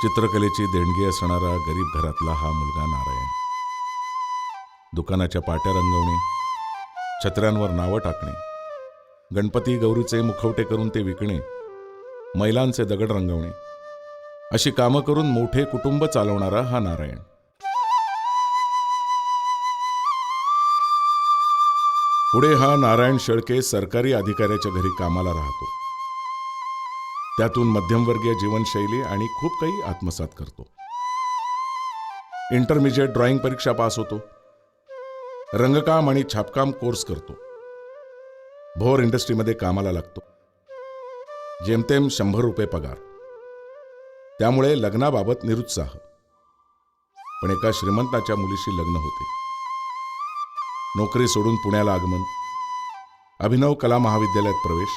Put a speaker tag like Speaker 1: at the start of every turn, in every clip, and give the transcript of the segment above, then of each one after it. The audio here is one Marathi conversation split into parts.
Speaker 1: चित्रकलेची देणगी असणारा गरीब घरातला हा मुलगा नारायण. दुकानाच्या पाट्या रंगवणे, छत्र्यांवर नावं टाकणे, गणपती गौरीचे मुखवटे करून ते विकणे, महिलांचे दगड रंगवणे अशी कामं करून मोठे कुटुंब चालवणारा हा नारायण. पुढे हा नारायण शेळके सरकारी अधिकाऱ्याच्या घरी कामाला राहतो. त्यातून मध्यमवर्गीय जीवनशैली आणि खूप काही आत्मसात करतो. इंटरमिजिएट ड्रॉइंग परीक्षा पास होतो. रंगकाम आणि छापकाम कोर्स करतो. भोर इंडस्ट्रीमध्ये कामाला लागतो. जेमतेम 100 रुपये पगार. त्यामुळे लग्नाबाबत निरुत्साह. पण एका श्रीमंताच्या मुलीशी लग्न होते. नोकरी सोडून पुण्याला आगमन, अभिनव कला महाविद्यालयात प्रवेश,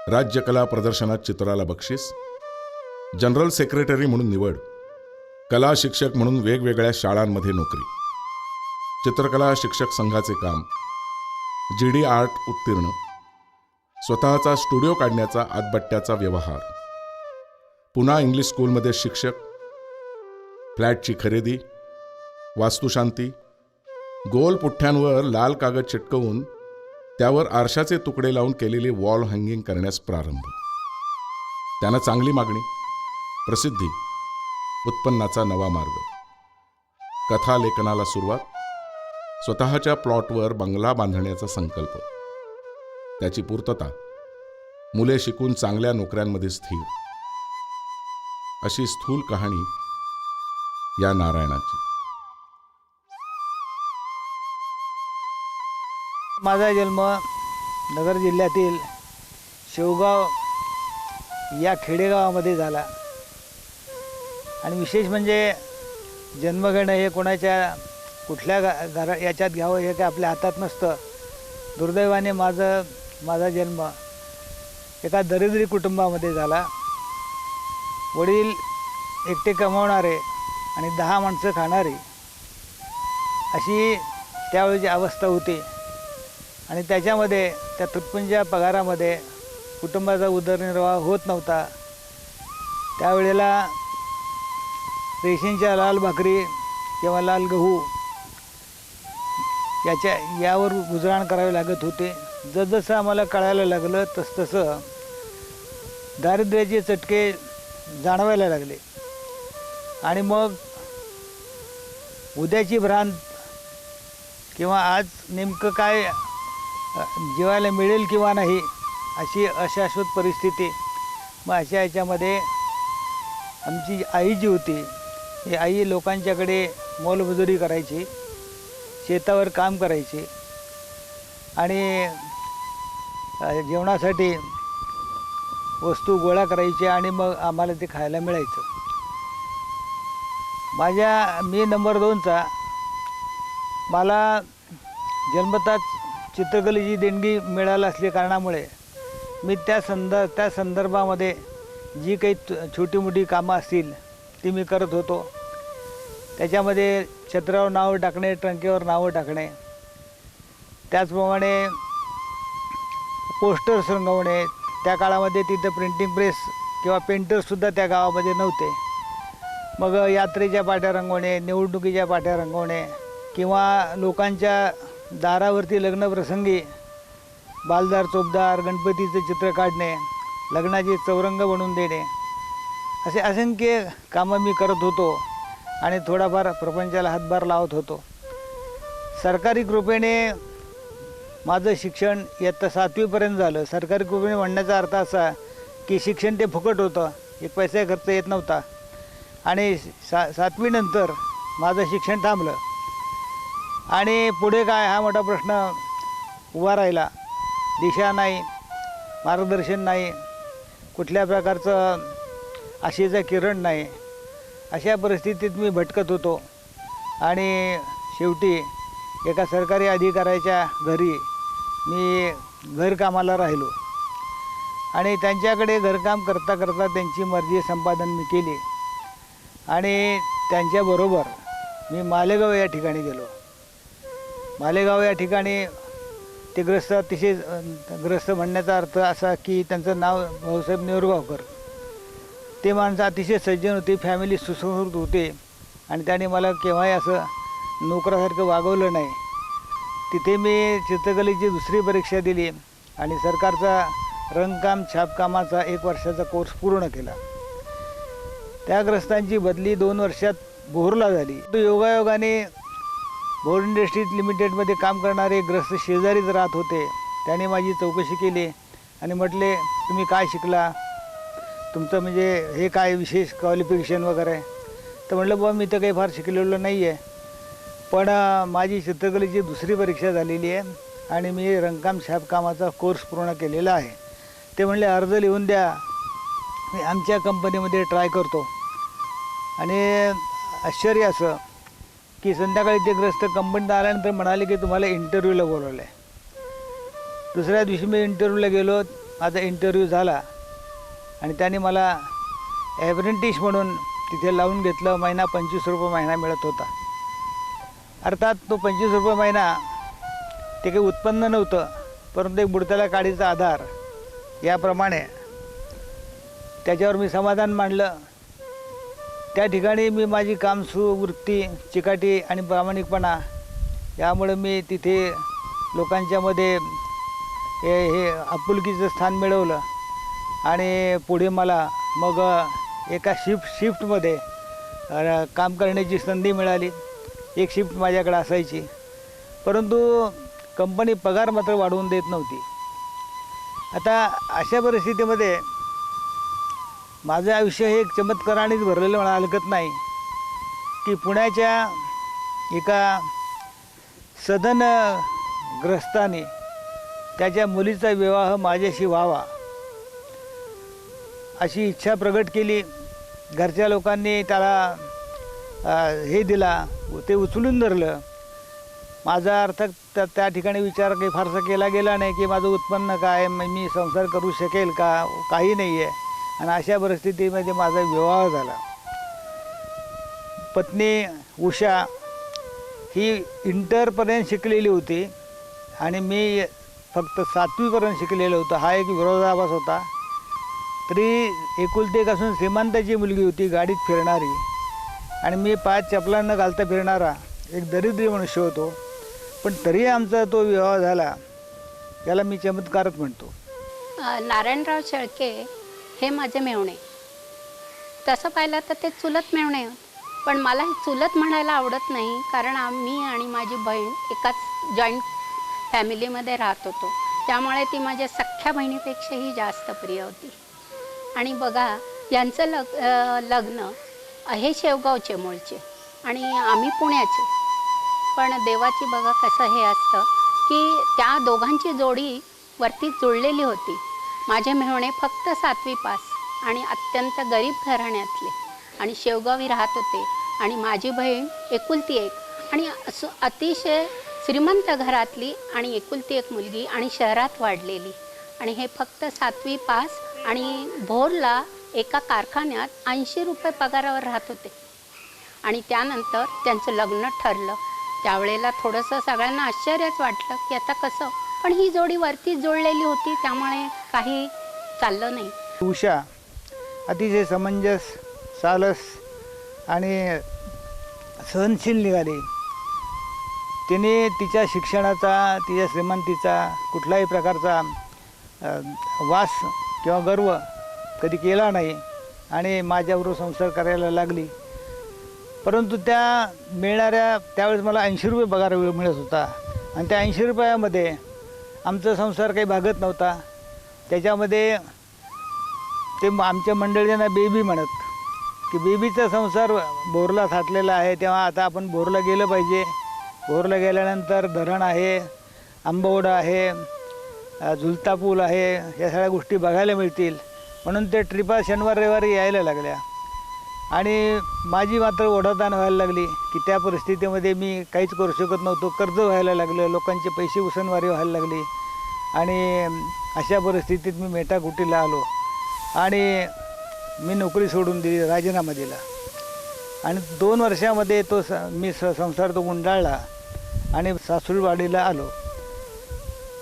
Speaker 1: राज्य कला प्रदर्शनात चित्राला बक्षीस, जनरल सेक्रेटरी म्हणून निवड, कला शिक्षक म्हणून वेगवेगळ्या शाळांमध्ये नोकरी, चित्रकला शिक्षक संघाचे काम, GD आर्ट उत्तीर्ण, स्वतःचा स्टुडिओ काढण्याचा आतबट्ट्याचा व्यवहार, पुन्हा इंग्लिश स्कूलमध्ये शिक्षक, फ्लॅटची खरेदी, वास्तुशांती, गोल पुठ्ठ्यांवर लाल कागद चिटकवून त्यावर आरशाचे तुकडे लावून केलेली वॉल हँगिंग करण्यास प्रारंभ. त्यानं चांगली मागणी, प्रसिद्धी, उत्पन्नाचा नवा मार्ग, कथा लेखनाला सुरुवात, स्वतःच्या प्लॉटवर बंगला बांधण्याचा संकल्प, त्याची पूर्तता, मुले शिकून चांगल्या नोकऱ्यांमध्ये स्थिर. अशी स्थूल कहाणी या नारायणाची.
Speaker 2: माझा जन्म नगर जिल्ह्यातील शेवगाव या खेडेगावामध्ये झाला. आणि विशेष म्हणजे जन्म घेणं हे कोणाच्या कुठल्या घरा याच्यात घ्यावं हे काय आपल्या हातात नसतं. दुर्दैवाने माझा जन्म एका दरिद्री कुटुंबामध्ये झाला. वडील एकटे कमावणारे आणि 10 माणसं खाणारी अशी त्यावेळेची अवस्था होती. आणि त्याच्यामध्ये त्या तुटपुंज्या पगारामध्ये कुटुंबाचा उदरनिर्वाह होत नव्हता. त्यावेळेला रेशनच्या लाल भाकरी किंवा लाल गहू यावर गुजराण करावे लागत होते. जसजसं आम्हाला कळायला लागलं तसतसं दारिद्र्याचे चटके जाणवायला लागले. आणि मग उद्याची भ्रांत किंवा आज नेमकं काय जेवायला मिळेल किंवा नाही अशी अशाश्वत परिस्थिती. मग अशा याच्यामध्ये आमची आई जी होती ही आई लोकांच्याकडे मोलमजुरी करायची, शेतावर काम करायची आणि जेवणासाठी वस्तू गोळा करायची आणि मग आम्हाला ते खायला मिळायचं. मी नंबर 2चा. मला जन्मताच चित्रकलेची देणगी मिळाली असल्या कारणामुळे मी त्या संदर्भामध्ये जी काही छोटी मोठी कामं असतील ती मी करत होतो. त्याच्यामध्ये छत्रावर नावं टाकणे, ट्रंकेवर नावं टाकणे, त्याचप्रमाणे पोस्टर्स रंगवणे. त्या काळामध्ये तिथं प्रिंटिंग प्रेस किंवा पेंटर्ससुद्धा त्या गावामध्ये नव्हते. मग यात्रेच्या पाट्या रंगवणे, निवडणुकीच्या पाट्या रंगवणे किंवा लोकांच्या दारावरती लग्नप्रसंगी बालदार, चोपदार, गणपतीचं चित्र काढणे, लग्नाचे चौरंग बनवून देणे, असे असंख्य कामं मी करत होतो आणि थोडाफार प्रपंचाला हातभार लावत होतो. सरकारी कृपेने माझं शिक्षण इयत्ता 7वीपर्यंत झालं. सरकारी कृपेने म्हणण्याचा अर्थ असा की शिक्षण ते फुकट होतं, एक पैसा खर्च येत नव्हता. आणि 7वी नंतर माझं शिक्षण थांबलं. आणि पुढे काय हा मोठा प्रश्न उभा राहिला. दिशा नाही, मार्गदर्शन नाही, कुठल्या प्रकारचं आशेचा किरण नाही. अशा परिस्थितीत मी भटकत होतो. आणि शेवटी एका सरकारी अधिकाऱ्याच्या घरी मी घरकामाला राहिलो. आणि त्यांच्याकडे घरकाम करता करता त्यांची मर्जी संपादन मी केली. आणि त्यांच्याबरोबर मी मालेगाव या ठिकाणी गेलो. मालेगाव या ठिकाणी ते ग्रस्त म्हणण्याचा अर्थ असा की त्यांचं नाव भाऊसाहेब नेवरगावकर. ते माणसं अतिशय सज्जन होते, फॅमिली सुसंस्कृत होते आणि त्याने मला केव्हाही असं नोकरासारखं वागवलं नाही. तिथे मी चित्रकलेची दुसरी परीक्षा दिली आणि सरकारचा रंगकाम छापकामाचा 1 वर्षाचा कोर्स पूर्ण केला. त्या ग्रस्तांची बदली 2 वर्षात भोरला झाली. तो योगायोगाने भोर इंडस्ट्रीज लिमिटेडमध्ये काम करणारे ग्रस्त शेजारीच राहत होते. त्याने माझी चौकशी केली आणि म्हटले, तुम्ही काय शिकला, तुमचं म्हणजे हे काय विशेष क्वालिफिकेशन वगैरे. तर म्हटलं, बाबा मी तर काही फार शिकलेलं नाही आहे, पण माझी चित्रकलेची दुसरी परीक्षा झालेली आहे आणि मी रंगकाम छापकामाचा कोर्स पूर्ण केलेला आहे. ते म्हणले, अर्ज लिहून द्या, मी आमच्या कंपनीमध्ये ट्राय करतो. आणि आश्चर्य असं की संध्याकाळी ते ग्रस्त कंपनीत आल्यानंतर म्हणाले की तुम्हाला इंटरव्ह्यूला बोलवलं आहे. दुसऱ्या दिवशी मी इंटरव्ह्यूला गेलो. माझा इंटरव्ह्यू झाला आणि त्याने मला ॲप्रेंटिस म्हणून तिथे लावून घेतलं. महिना 25 रुपये महिना मिळत होता. अर्थात तो 25 रुपये महिना ते काही उत्पन्न नव्हतं, परंतु एक बुडत्याला काडीचा आधार याप्रमाणे त्याच्यावर मी समाधान मानलं. त्या ठिकाणी मी माझी कामसुवृत्ती, चिकाटी आणि प्रामाणिकपणा यामुळे मी तिथे लोकांच्यामध्ये हे आपुलकीचं स्थान मिळवलं आणि पुढे मला मग एका शिफ्टमध्ये काम करण्याची संधी मिळाली. एक शिफ्ट माझ्याकडे असायची, परंतु कंपनी पगार मात्र वाढवून देत नव्हती. आता अशा परिस्थितीमध्ये माझं आयुष्य हे एक चमत्कारानेच भरलेलं मला हलकत नाही की पुण्याच्या एका सधन ग्रस्ताने त्याच्या मुलीचा विवाह माझ्याशी व्हावा अशी इच्छा प्रगट केली. घरच्या लोकांनी त्याला हे दिला, ते उचलून धरलं. माझा अर्थ त्या ठिकाणी विचार काही फारसा केला गेला नाही की माझं उत्पन्न काय, मी संसार करू शकेल का, काही नाही आहे. आणि अशा परिस्थितीमध्ये माझा विवाह झाला. पत्नी उषा ही इंटरपर्यंत शिकलेली होती आणि मी फक्त 7वीपर्यंत शिकलेलो होतो. हा एक विरोधाभास होता. तरी एकुलती एक असून श्रीमंताची मुलगी होती, गाडीत फिरणारी, आणि मी 5 चपला न घालता फिरणारा एक दरिद्री मनुष्य होतो. पण तरी आमचा तो विवाह झाला. याला मी चमत्कारच म्हणतो.
Speaker 3: नारायणराव शेळके हे माझे मेहुणे. तसं पाहिलं तर ते चुलत मेहुणे, पण मला हे चुलत म्हणायला आवडत नाही, कारण मी आणि माझी बहीण एकाच जॉईंट फॅमिलीमध्ये राहत होतो. त्यामुळे ती माझ्या सख्ख्या बहिणीपेक्षाही जास्त प्रिय होती. आणि बघा, यांचं लग्न हे शेवगावचे मूळचे आणि आम्ही पुण्याचे. पण देवाची बघा कसं हे असतं की त्या दोघांची जोडी वरती जुळलेली होती. माझे मेहुणे फक्त 7वी पास आणि अत्यंत गरीब घराण्यातले आणि शेवगावी राहत होते. आणि माझी बहीण एकुलती एक आणि अतिशय श्रीमंत घरातली आणि एकुलती एक मुलगी आणि शहरात वाढलेली. आणि हे फक्त 7वी पास आणि भोरला एका कारखान्यात 80 रुपये पगारावर राहत होते. आणि त्यानंतर त्यांचं लग्न ठरलं. त्यावेळेला थोडंसं सगळ्यांना आश्चर्यच वाटलं की आता कसं, पण ही जोडी वरती जोडलेली होती, त्यामुळे काही चाललं नाही.
Speaker 2: उषा अतिशय समंजस, सालस आणि सहनशील निघाली. तिने तिच्या शिक्षणाचा, तिच्या श्रीमंतीचा कुठल्याही प्रकारचा वास किंवा गर्व कधी केला नाही आणि माझ्याबरोबर संसार करायला लागली. परंतु त्या मिळणाऱ्या त्यावेळेस मला 80 रुपये पगार मिळत होता आणि त्या 80 रुपयामध्ये आमचा संसार काही भागत नव्हता. त्याच्यामध्ये ते आमच्या मंडळींना बेबी म्हणत की बेबीचा संसार भोरला थाटलेला आहे, तेव्हा आता आपण भोरला गेलं पाहिजे. भोरला गेल्यानंतर धरण आहे, आंबवडा आहे, झुलता पूल आहे, या सगळ्या गोष्टी बघायला मिळतील. म्हणून ते ट्रिपा शनिवार रविवारी यायला लागल्या आणि माझी मात्र ओढाताण व्हायला लागली की त्या परिस्थितीमध्ये मी काहीच करू शकत नव्हतो. कर्ज व्हायला लागलं, लोकांचे पैसे उसनवारी व्हायला लागली आणि अशा परिस्थितीत मी मेटाकुटीला आलो आणि मी नोकरी सोडून दिली, राजीनामा दिला. आणि 2 वर्षामध्ये तो मी संसार तो गुंडाळला आणि सासूरवाडीला आलो.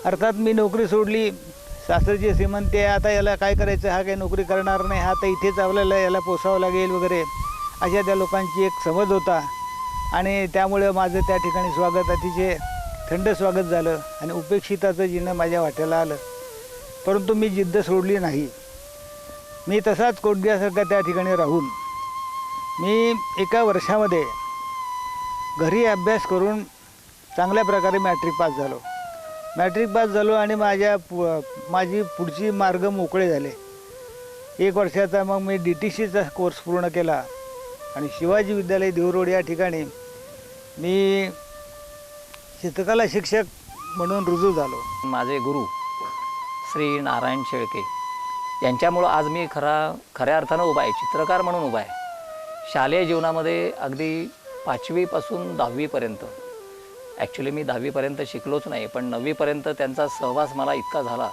Speaker 2: अर्थात मी नोकरी सोडली, सासरची श्रीमंत आहे, आता याला काय करायचं, हा काही नोकरी करणार नाही, हा तर इथेच आपल्याला याला पोसावं लागेल वगैरे, अशा त्या लोकांची एक समज होता. आणि त्यामुळे माझं त्या ठिकाणी स्वागत अतिशय थंड स्वागत झालं आणि उपेक्षिताचं जिणं माझ्या वाट्याला आलं. परंतु मी जिद्द सोडली नाही. मी तसाच कोडग्यासारखा त्या ठिकाणी राहून मी एका वर्षामध्ये घरी अभ्यास करून चांगल्या प्रकारे मॅट्रिक पास झालो आणि माझी पुढची मार्ग मोकळे झाले. 1 वर्षाचा मग मी DTCचा कोर्स पूर्ण केला आणि शिवाजी विद्यालय देहू या ठिकाणी मी चित्रकला शिक्षक म्हणून रुजू झालो.
Speaker 4: माझे गुरु श्री नारायण शेळके यांच्यामुळं आज मी खऱ्या अर्थानं उभा आहे, चित्रकार म्हणून उभा आहे. शालेय जीवनामध्ये अगदी 5वीपासून 10वीपर्यंत, ॲक्च्युली मी 10वीपर्यंत शिकलोच नाही, पण 9वीपर्यंत त्यांचा सहवास मला इतका झाला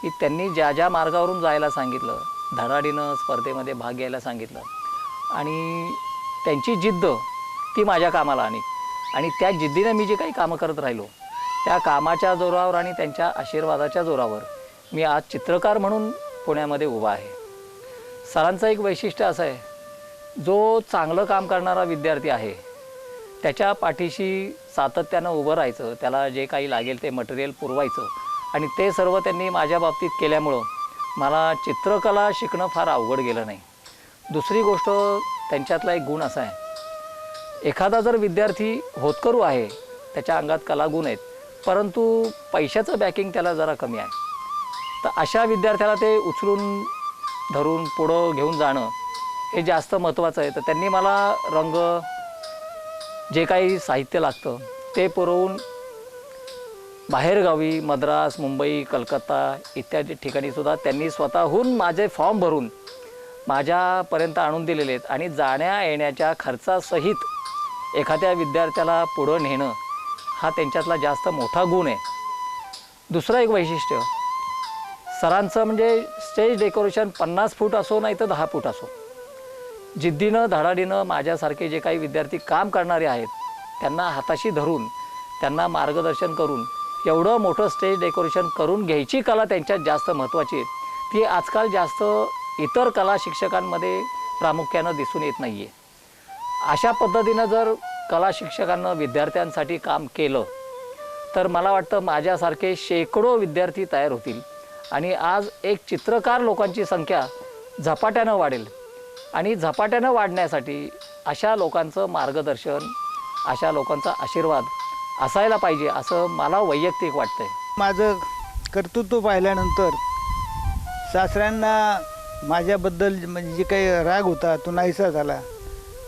Speaker 4: की त्यांनी ज्या ज्या मार्गावरून जायला सांगितलं, धडाडीनं स्पर्धेमध्ये भाग घ्यायला सांगितलं आणि त्यांची जिद्द ती माझ्या कामाला आली. आणि त्या जिद्दीनं मी जे काही कामं करत राहिलो, त्या कामाच्या जोरावर आणि त्यांच्या आशीर्वादाच्या जोरावर मी आज चित्रकार म्हणून पुण्यामध्ये उभा आहे. सरांचं एक वैशिष्ट्य असं आहे, जो चांगलं काम करणारा विद्यार्थी आहे त्याच्या पाठीशी सातत्यानं उभं राहायचं, त्याला जे काही लागेल ते मटेरियल पुरवायचं आणि ते सर्व त्यांनी माझ्या बाबतीत केल्यामुळं मला चित्रकला शिकणं फार अवघड गेलं नाही. दुसरी गोष्ट, त्यांच्यातला एक गुण असा आहे, एखादा जर विद्यार्थी होतकरू आहे, त्याच्या अंगात कलागुण आहेत, परंतु पैशाचं बॅकिंग त्याला जरा कमी आहे, तर अशा विद्यार्थ्याला ते उचलून धरून पुढं घेऊन जाणं हे जास्त महत्त्वाचं आहे. तर त्यांनी मला रंग, जे काही साहित्य लागतं ते पुरवून बाहेरगावी मद्रास, मुंबई, कलकत्ता इत्यादी ठिकाणीसुद्धा त्यांनी स्वतःहून माझे फॉर्म भरून माझ्यापर्यंत आणून दिलेले आहेत. आणि जाण्या येण्याच्या खर्चासहित एखाद्या विद्यार्थ्याला पुढं नेणं हा त्यांच्यातला जास्त मोठा गुण आहे. दुसरं एक वैशिष्ट्य, सरांचं म्हणजे स्टेज डेकोरेशन 50 फूट असो नाही तर 10 फूट असो, जिद्दीनं धडाडीनं माझ्यासारखे जे काही विद्यार्थी काम करणारे आहेत त्यांना हाताशी धरून, त्यांना मार्गदर्शन करून एवढं मोठं स्टेज डेकोरेशन करून घ्यायची कला त्यांच्यात जास्त महत्त्वाची आहे. ती आजकाल जास्त इतर कला शिक्षकांमध्ये प्रामुख्यानं दिसून येत नाही आहे. अशा पद्धतीनं जर कला शिक्षकांना विद्यार्थ्यांसाठी काम केलं तर मला वाटतं माझ्यासारखे शेकडो विद्यार्थी तयार होतील आणि आज एक चित्रकार लोकांची संख्या झपाट्यानं वाढेल. आणि झपाट्यानं वाढण्यासाठी अशा लोकांचं मार्गदर्शन, अशा लोकांचा आशीर्वाद असायला पाहिजे असं मला वैयक्तिक वाटतंय.
Speaker 2: माझं कर्तृत्व पाहिल्यानंतर सासऱ्यांना माझ्याबद्दल म्हणजे जे काही राग होता तो नाहीसा झाला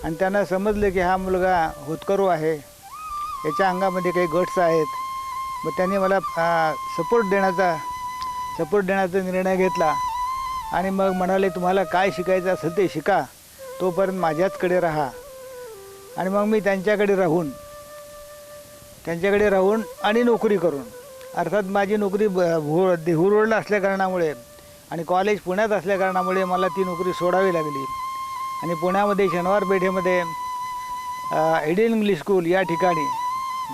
Speaker 2: आणि त्यांना समजलं की हा मुलगा होतकरू आहे, याच्या अंगामध्ये काही गट्स आहेत. मग त्यांनी मला सपोर्ट देण्याचा निर्णय घेतला आणि मग म्हणाले, तुम्हाला काय शिकायचं असेल ते शिका, तोपर्यंत माझ्याचकडे राहा. आणि मग मी त्यांच्याकडे राहून आणि नोकरी करून, अर्थात माझी नोकरी देहू रोडला असल्याकारणामुळे आणि कॉलेज पुण्यात असल्याकारणामुळे मला ती नोकरी सोडावी लागली. आणि पुण्यामध्ये शनिवार पेठेमध्ये एडियल इंग्लिश स्कूल या ठिकाणी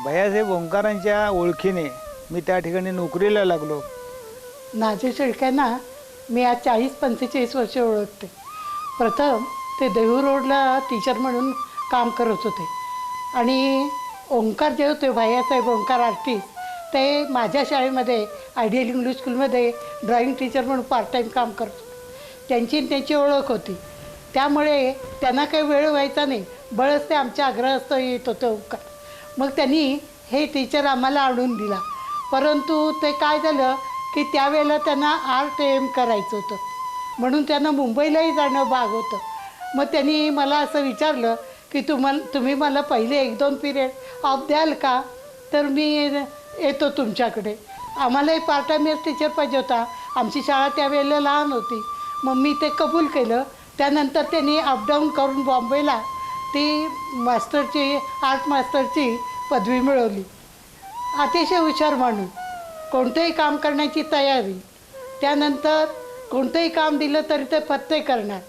Speaker 2: भैयासाहेब ओंकारांच्या ओळखीने मी त्या ठिकाणी नोकरीला लागलो.
Speaker 5: नाझीर शेळक्यांना मी आज 40-45 वर्ष ओळखते. प्रथम ते देहू रोडला टीचर म्हणून काम करत होते आणि ओंकार जे होते, भैयासाहेब ओंकार आर्टिस्ट, ते माझ्या शाळेमध्ये आयडियल इंग्लिश स्कूलमध्ये ड्रॉइंग टीचर म्हणून पार्ट टाईम काम करत होते. त्यांची ओळख होती, त्यामुळे त्यांना काही वेळ व्हायचा नाही, बळच ते आमच्या आग्रहास्तव येत होते ओंकार. मग त्यांनी हे टीचर आम्हाला आणून दिला. परंतु ते काय झालं की त्यावेळेला त्यांना RTM करायचं होतं, म्हणून त्यांना मुंबईलाही जाणं भाग होतं. मग त्यांनी मला असं विचारलं की तुम्ही मला पहिले 1-2 पिरियड ऑफ द्याल का, तर मी येतो तुमच्याकडे. आम्हालाही पार्ट टाईम टीचर पाहिजे होता, आमची शाळा त्यावेळेला लहान होती. मग मी ते कबूल केलं. त्यानंतर त्यांनी अपडाऊन करून बॉम्बेला ती आर्ट मास्टरची पदवी मिळवली. अतिशय हुशार माणूस, कोणतंही काम करण्याची तयारी, त्यानंतर कोणतंही काम दिलं तरी ते पत्ते करणार.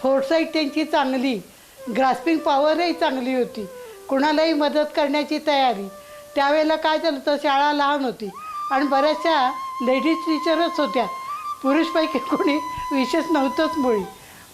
Speaker 5: फोरसाईट त्यांची चांगली, ग्रास्पिंग पॉवरही चांगली होती, कुणालाही मदत करण्याची तयारी. त्यावेळेला काय झालं तर शाळा लहान होती आणि बऱ्याचशा लेडीज टीचरच होत्या, पुरुषपैकी कोणी विशेष नव्हतंच मुळी.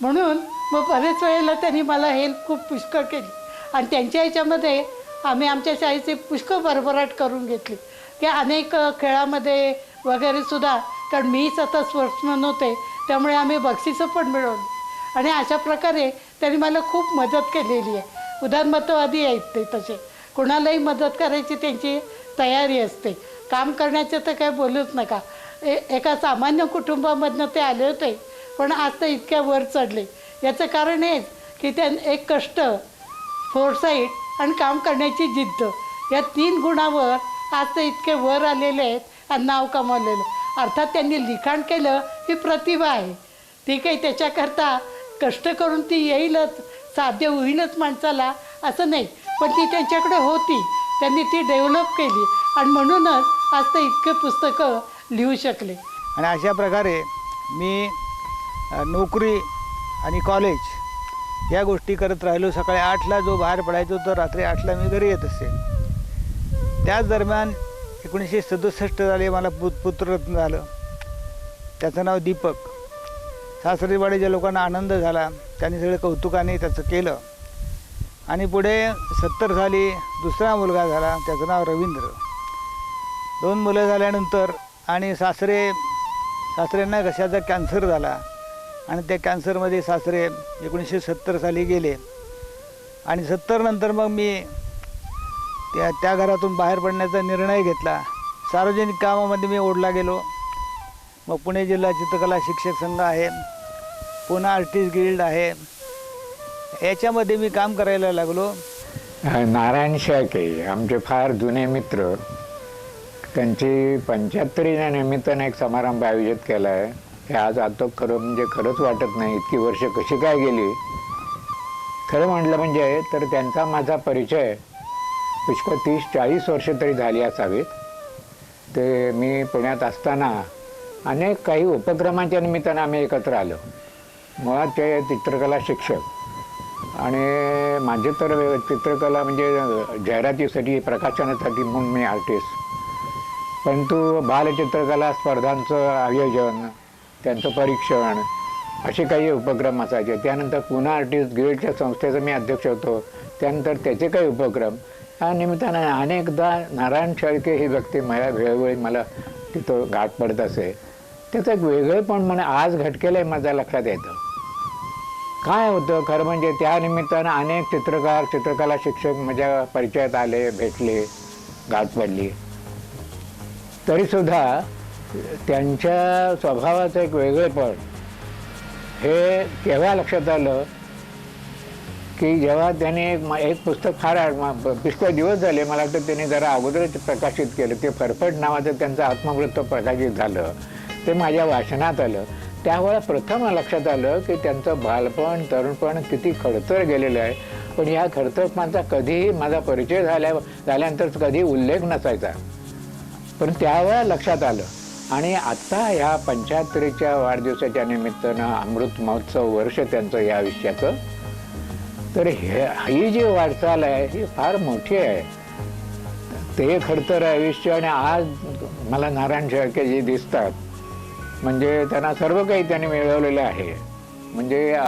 Speaker 5: म्हणून मग बरेच वेळेला त्यांनी मला हेल्प खूप पुष्कळ केली आणि त्यांच्या ह्याच्यामध्ये आम्ही आमच्या शाळेची पुष्कळ भरभराट करून घेतली की अनेक खेळामध्ये वगैरे सुद्धा, कारण मी स्वतः स्पोर्ट्समन होते त्यामुळे आम्ही बक्षिसं पण मिळवली आणि अशा प्रकारे त्यांनी मला खूप मदत केलेली आहे. उदारमतवादी आहेत ते तसे, कोणालाही मदत करायची त्यांची तयारी असते. काम करण्याचं तर काय बोलूच नका. एका सामान्य कुटुंबामधनं ते आले होते, पण आज ते इतक्या वर चढले. याचं कारण हेच की एक कष्ट, फोरसाईट आणि काम करण्याची जिद्द, या 3 गुणावर आज ते इतके वर आलेले आहेत आणि नाव कमावलेलं. अर्थात त्यांनी लिखाण केलं ही प्रतिभा आहे, ठीक आहे, त्याच्याकरता कष्ट करून ती येईलच, साध्य होईलच माणसाला असं नाही, पण ती त्यांच्याकडे होती, त्यांनी ती डेव्हलप केली आणि म्हणूनच आज ते इतके पुस्तकं लिहू शकले.
Speaker 2: आणि अशा प्रकारे मी नोकरी आणि कॉलेज या गोष्टी करत राहिलो. सकाळी 8ला जो बाहेर पडायचो तर रात्री 8ला मी घरी येत असे. त्याच दरम्यान 1967 साली मला पुत्ररत्न झालं. त्याचं नाव दीपक. सासरीवाडीच्या लोकांना आनंद झाला, त्यांनी सगळे कौतुकाने त्याचं केलं. आणि पुढे 70 साली दुसरा मुलगा झाला, त्याचं नाव रवींद्र. 2 मुलं झाल्यानंतर आणि सासऱ्यांना घशाचा कॅन्सर झाला आणि त्या कॅन्सरमध्ये सासरे 1970 साली गेले. आणि 70 नंतर मग मी त्या घरातून बाहेर पडण्याचा निर्णय घेतला. सार्वजनिक कामामध्ये मी ओढला गेलो. मग पुणे जिल्हा चित्रकला शिक्षक संघ आहे, पुणे आर्टिस्ट गिल्ड आहे, याच्यामध्ये मी काम करायला लागलो.
Speaker 6: नारायण शेळके आमचे फार जुने मित्र, त्यांची 75व्या निमित्तानं एक समारंभ आयोजित केला आहे. हे आज आता खरंच वाटत नाही इतकी वर्ष कशी काय गेली. खरं म्हटलं म्हणजे तर त्यांचा माझा परिचय पुष्कळ 30-40 वर्ष तरी झाली असावीत. ते मी पुण्यात असताना अनेक काही उपक्रमांच्या निमित्तानं आम्ही एकत्र आलो. मुळात ते चित्रकला शिक्षक आणि माझे तर चित्रकला म्हणजे जाहिरातीसाठी, प्रकाशनासाठी म्हणून मी आर्टिस्ट. परंतु बालचित्रकला स्पर्धांचं आयोजन, त्यांचं परीक्षण असे काही उपक्रम असायचे. त्यानंतर पुणे आर्टिस्ट गिल्डच्या संस्थेचा मी अध्यक्ष होतो. त्यानंतर त्याचे काही उपक्रम, या निमित्तानं अनेकदा नारायण शेळके ही व्यक्ती वेळोवेळी मला तिथं गाठ पडत असे. त्याचं एक वेगळेपण मला आज घटकेलंही माझ्या लक्षात येतं. काय होतं खरं म्हणजे त्या निमित्तानं अनेक चित्रकला शिक्षक माझ्या परिचयात आले, भेटले, गाठ पडली. तरीसुद्धा त्यांच्या स्वभावाचं एक वेगळेपण हे केव्हा लक्षात आलं की जेव्हा त्यांनी एक पुस्तक फार पुष्कळ दिवस झाले, मला वाटतं त्यांनी जरा अगोदरच प्रकाशित केलं, ते फरफट नावाचं त्यांचं आत्मवृत्त प्रकाशित झालं. ते माझ्या वाचनात आलं. त्यावेळेला प्रथम लक्षात आलं की त्यांचं बालपण, तरुणपण किती खडतर गेलेलं आहे. पण ह्या खडतरपणाचा कधीही माझा परिचय झाल्यानंतर कधी उल्लेख नसायचा. पण त्यावेळेला लक्षात आलं. आणि आत्ता ह्या 75च्या वाढदिवसाच्या निमित्तानं अमृत महोत्सव वर्ष त्यांचं या आयुष्याचं, तर ही जी वाटचाल आहे ही फार मोठी आहे. ते खडतर आयुष्य आणि आज मला नारायण शेळके जे दिसतात म्हणजे त्यांना सर्व काही त्यांनी मिळवलेलं आहे. म्हणजे